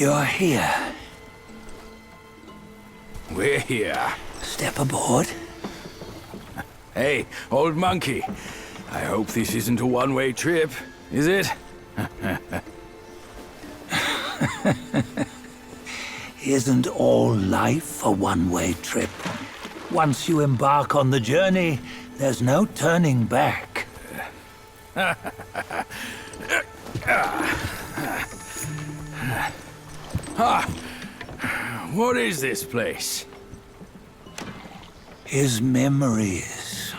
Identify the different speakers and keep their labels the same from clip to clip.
Speaker 1: You're here.
Speaker 2: We're here.
Speaker 1: Step aboard.
Speaker 2: Hey, old monkey. I hope this isn't a one-way trip, is it?
Speaker 1: Isn't all life a one-way trip? Once you embark on the journey, there's no turning back.
Speaker 2: What is this place?
Speaker 1: His memories.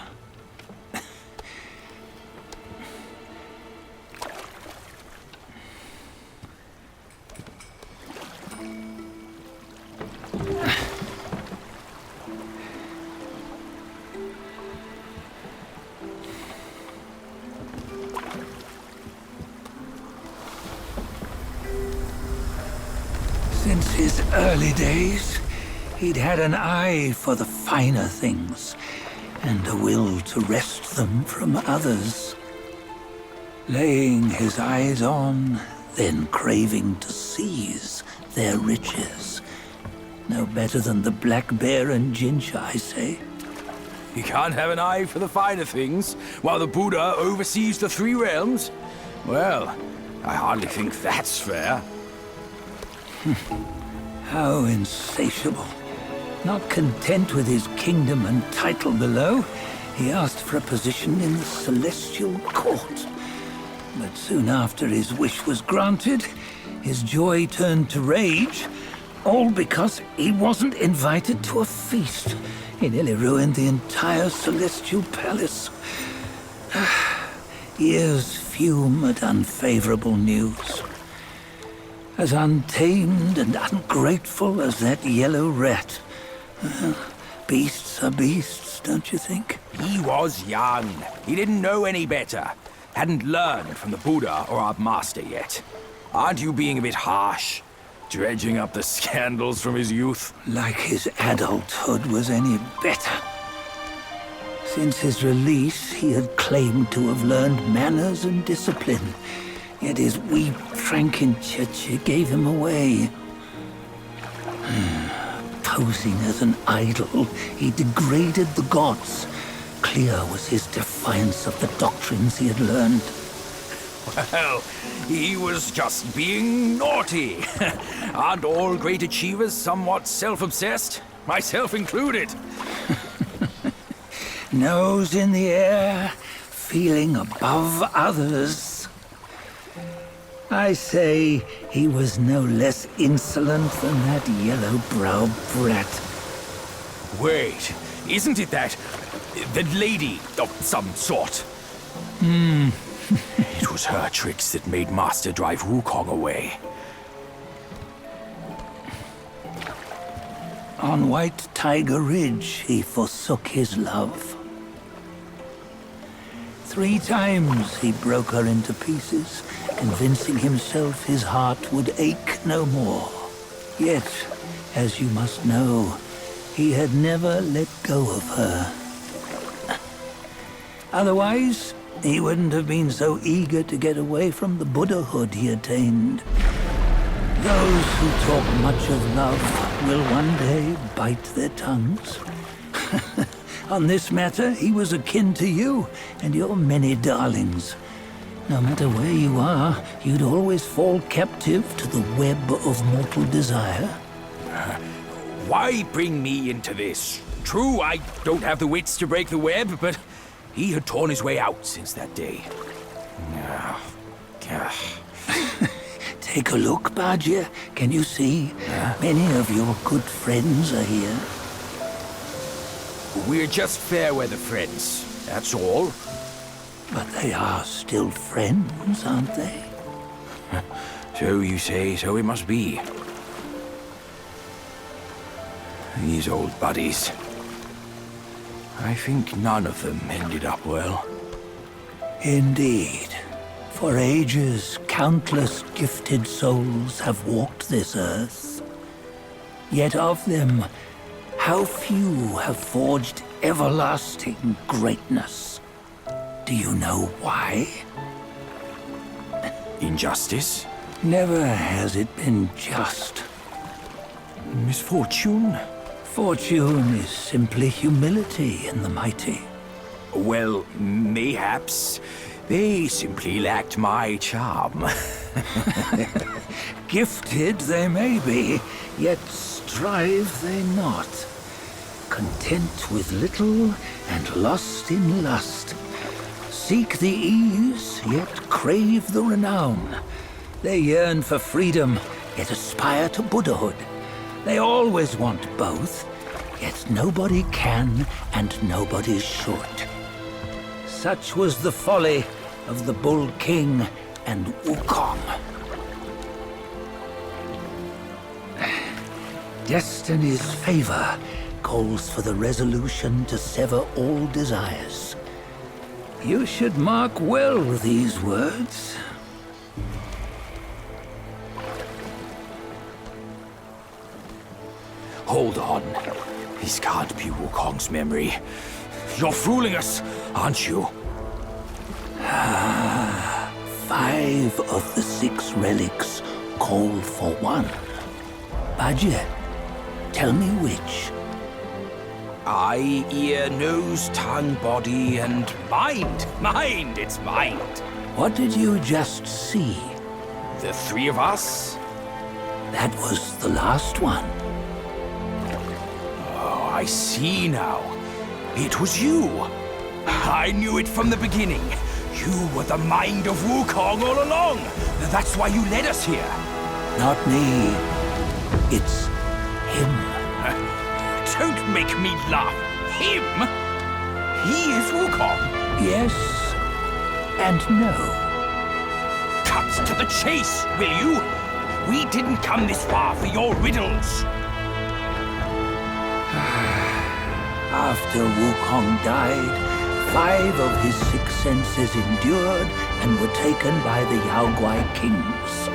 Speaker 1: Since his early days, he'd had an eye for the finer things, and a will to wrest them from others. Laying his eyes on, then craving to seize their riches. No better than the black bear and Jinja, I say.
Speaker 2: You can't have an eye for the finer things, while the Buddha oversees the three realms? Well, I hardly think that's fair.
Speaker 1: How insatiable. Not content with his kingdom and title below, he asked for a position in the celestial court. But soon after his wish was granted, his joy turned to rage, all because he wasn't invited to a feast. He nearly ruined the entire celestial palace. Ears fume at unfavorable news. As untamed and ungrateful as that yellow rat. Beasts are beasts, don't you think?
Speaker 2: He was young. He didn't know any better. Hadn't learned from the Buddha or our master yet. Aren't you being a bit harsh? Dredging up the scandals from his youth?
Speaker 1: Like his adulthood was any better. Since his release, he had claimed to have learned manners and discipline. Yet his weak Frankenchurch gave him away. Posing as an idol, he degraded the gods. Clear was his defiance of the doctrines he had learned.
Speaker 2: Well, he was just being naughty. Aren't all great achievers somewhat self-obsessed? Myself included.
Speaker 1: Nose in the air, feeling above others. I say he was no less insolent than that yellow-browed brat.
Speaker 2: Wait, isn't it that lady of some sort? It was her tricks that made Master drive Wukong away.
Speaker 1: On White Tiger Ridge, he forsook his love. 3 times he broke her into pieces, convincing himself his heart would ache no more. Yet, as you must know, he had never let go of her. Otherwise, he wouldn't have been so eager to get away from the Buddhahood he attained. Those who talk much of love will one day bite their tongues. On this matter, he was akin to you and your many darlings. No matter where you are, you'd always fall captive to the web of mortal desire.
Speaker 2: Why bring me into this? True, I don't have the wits to break the web, but he had torn his way out since that day.
Speaker 1: Take a look, Bajia. Can you see? Many of your good friends are here.
Speaker 2: We're just fair-weather friends, that's all.
Speaker 1: But they are still friends, aren't they?
Speaker 2: So you say, so it must be. These old buddies. I think none of them ended up well.
Speaker 1: Indeed. For ages, countless gifted souls have walked this earth. Yet of them, how few have forged everlasting greatness? Do you know why?
Speaker 2: Injustice?
Speaker 1: Never has it been just.
Speaker 2: Misfortune?
Speaker 1: Fortune is simply humility in the mighty.
Speaker 2: Well, mayhaps. They simply lacked my charm.
Speaker 1: Gifted they may be, yet strive they not. Content with little and lost in lust. Seek the ease, yet crave the renown. They yearn for freedom, yet aspire to Buddhahood. They always want both, yet nobody can and nobody should. Such was the folly of the Bull King and Wukong. Destiny's favor calls for the resolution to sever all desires. You should mark well these words.
Speaker 2: Hold on. This can't be Wukong's memory. You're fooling us, aren't you?
Speaker 1: 5 of the 6 relics call for one. Bajie, tell me which.
Speaker 2: Eye, ear, nose, tongue, body, and mind. Mind, it's mind.
Speaker 1: What did you just see?
Speaker 2: The 3 of us?
Speaker 1: That was the last one.
Speaker 2: Oh, I see now. It was you. I knew it from the beginning. You were the mind of Wukong all along. That's why you led us here.
Speaker 1: Not me. It's him.
Speaker 2: Don't make me laugh. Him? He is Wukong.
Speaker 1: Yes and no.
Speaker 2: Cut to the chase, will you? We didn't come this far for your riddles.
Speaker 1: After Wukong died, 5 of his 6 senses endured and were taken by the Yaoguai kings.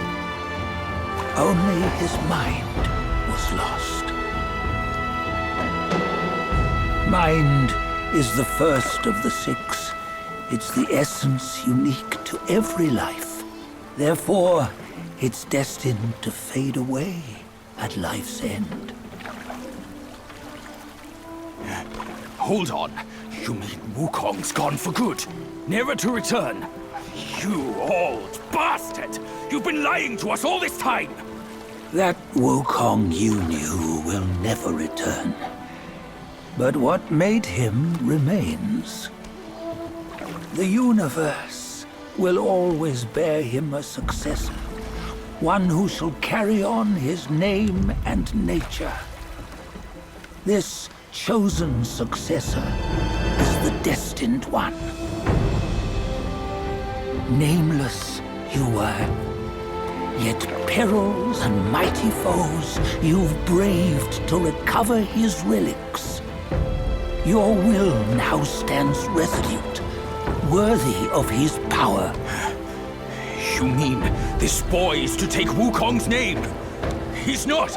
Speaker 1: Only his mind was lost. Mind is the first of the 6. It's the essence unique to every life. Therefore, it's destined to fade away at life's end.
Speaker 2: Hold on. You mean Wukong's gone for good? Never to return? You old bastard! You've been lying to us all this time!
Speaker 1: That Wukong you knew will never return. But what made him remains. The universe will always bear him a successor. One who shall carry on his name and nature. This chosen successor is the destined one. Nameless you were, yet perils and mighty foes you've braved to recover his relics. Your will now stands resolute, worthy of his power.
Speaker 2: You mean this boy is to take Wukong's name? He's not!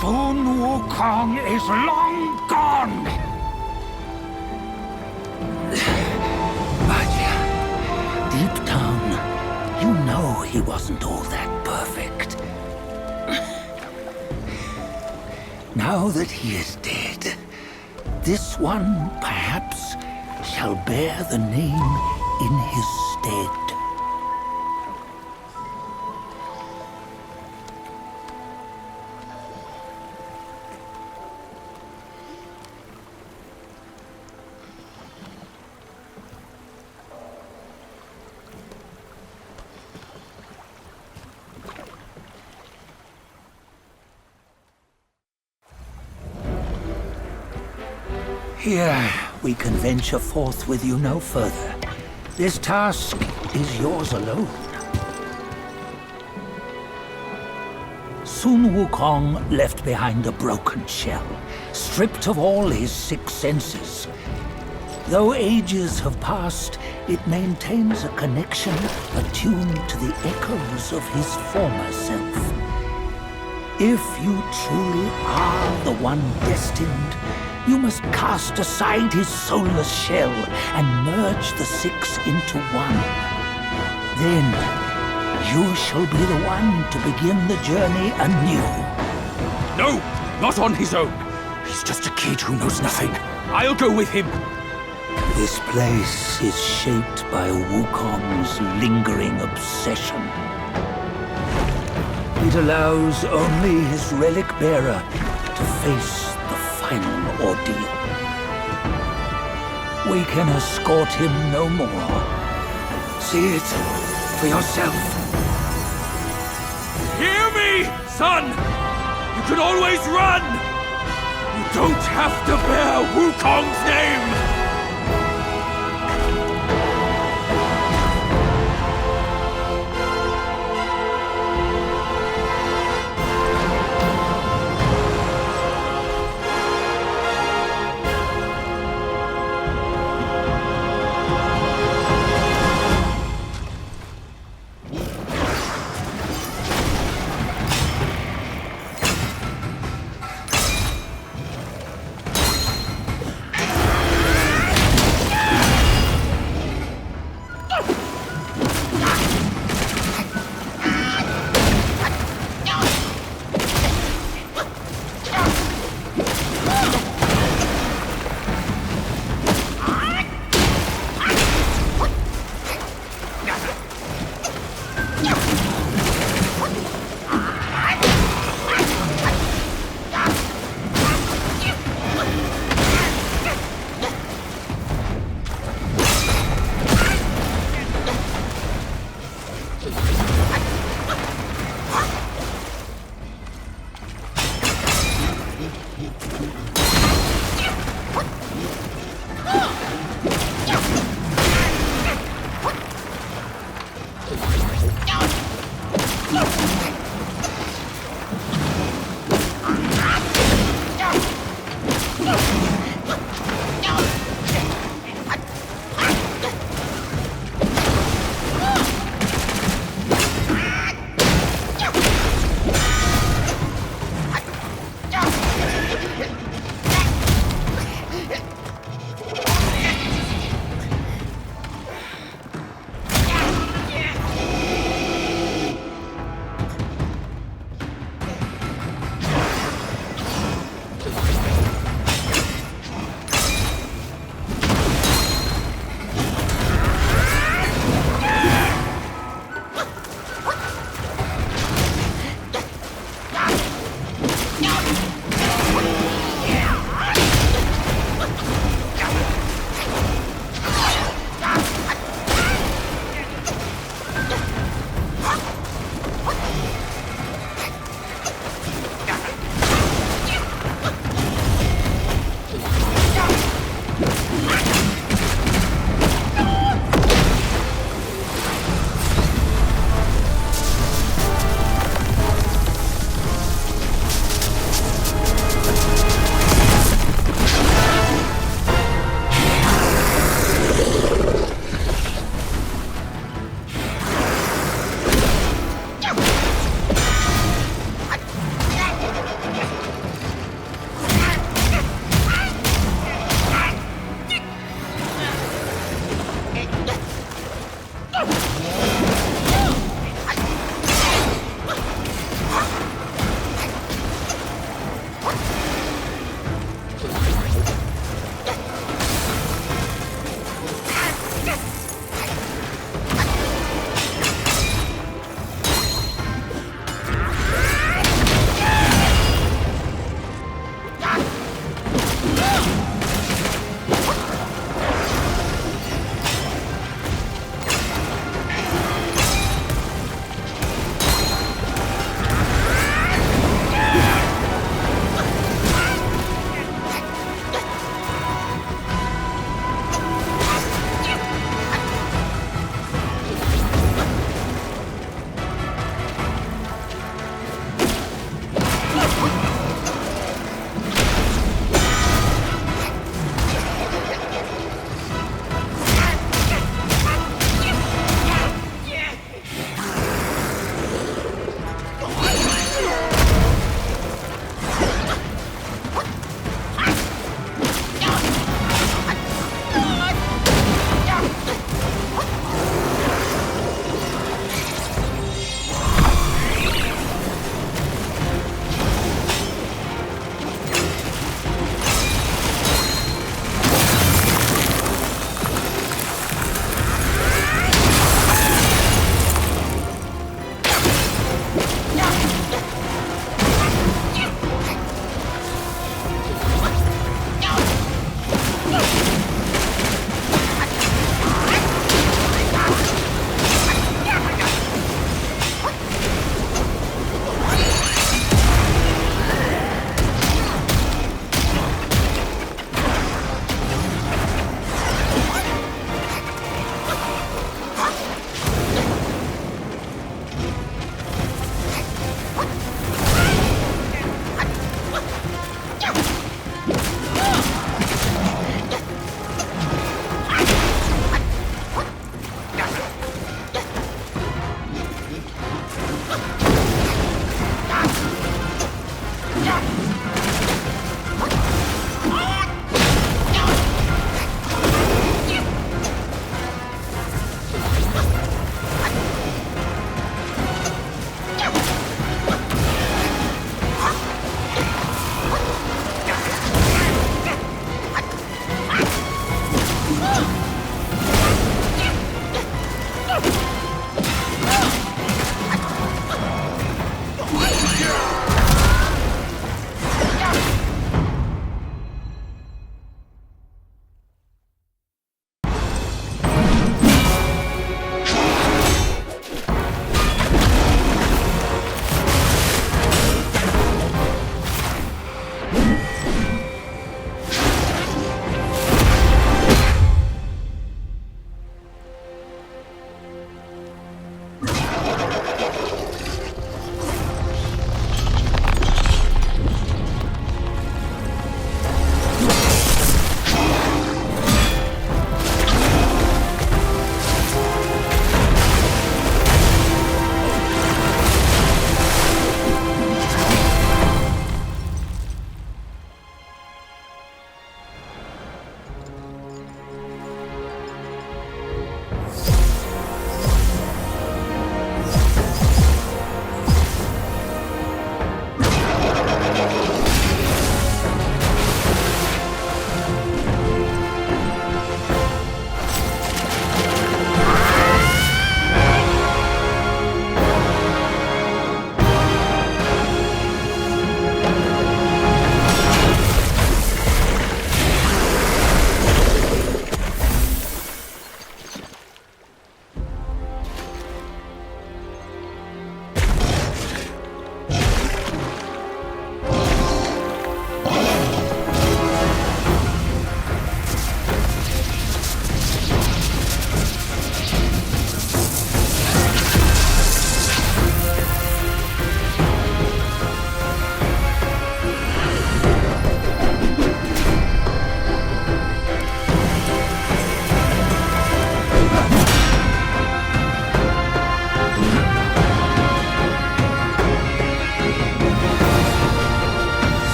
Speaker 1: Sun Wukong is long gone! But deep down, you know he wasn't all that perfect. Now that he is dead, this one, perhaps, shall bear the name in his stead. Here, we can venture forth with you no further. This task is yours alone. Sun Wukong left behind a broken shell, stripped of all his 6 senses. Though ages have passed, it maintains a connection attuned to the echoes of his former self. If you truly are the one destined, you must cast aside his soulless shell and merge the 6 into one. Then you shall be the one to begin the journey anew.
Speaker 2: No, not on his own. He's just a kid who knows nothing. I'll go with him.
Speaker 1: This place is shaped by Wukong's lingering obsession. It allows only his relic bearer to face the final ordeal. We can escort him no more. See it for yourself.
Speaker 2: Hear me, son! You can always run! You don't have to bear Wukong's name!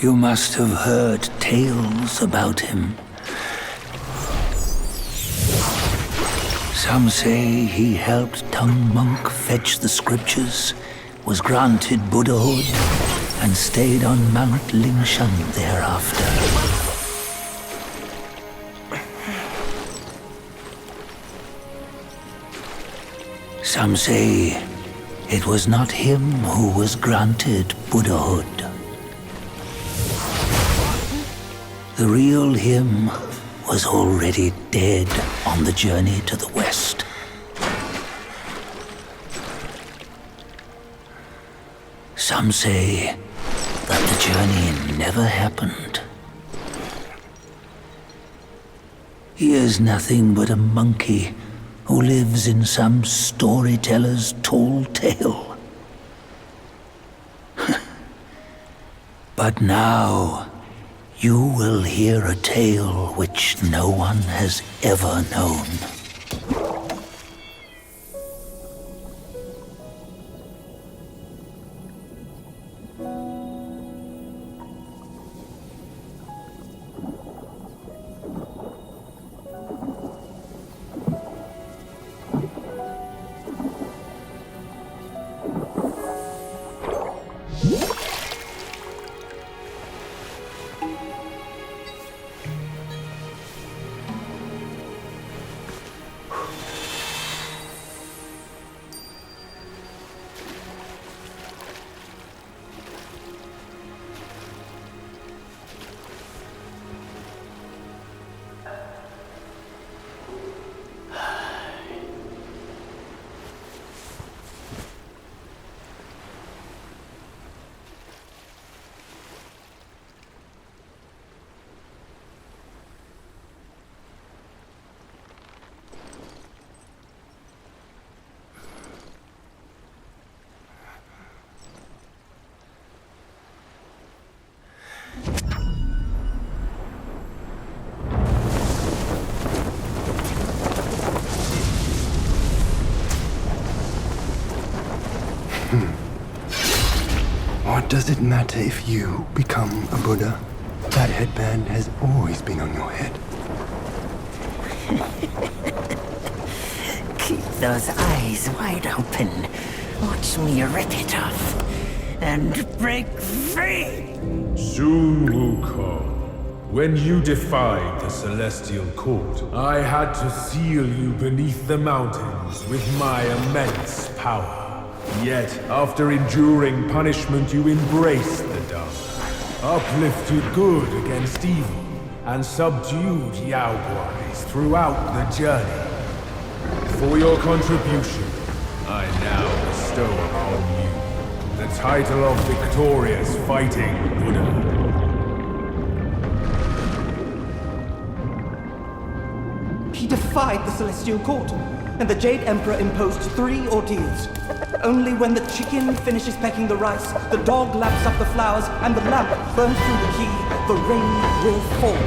Speaker 1: You must have heard tales about him. Some say he helped Tung Monk fetch the scriptures, was granted Buddhahood, and stayed on Mount Lingshan thereafter. Some say it was not him who was granted Buddhahood. The real him was already dead on the journey to the west. Some say that the journey never happened. He is nothing but a monkey who lives in some storyteller's tall tale. But now, you will hear a tale which no one has ever known.
Speaker 3: What does it matter if you become a Buddha? That headband has always been on your head.
Speaker 4: Keep those eyes wide open. Watch me rip it off. And break free!
Speaker 5: Sun Wukong, when you defied the Celestial Court, I had to seal you beneath the mountains with my immense power. Yet, after enduring punishment, you embraced the dark, uplifted good against evil, and subdued Yaoguais throughout the journey. For your contribution, I now bestow upon you the title of Victorious Fighting Buddha.
Speaker 6: He defied the Celestial Court, and the Jade Emperor imposed 3 ordeals. Only when the chicken finishes pecking the rice, the dog laps up the flowers, and the lamp burns through the key, the rain will fall.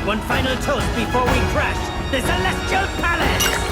Speaker 7: One final toast before we crash the Celestial Palace!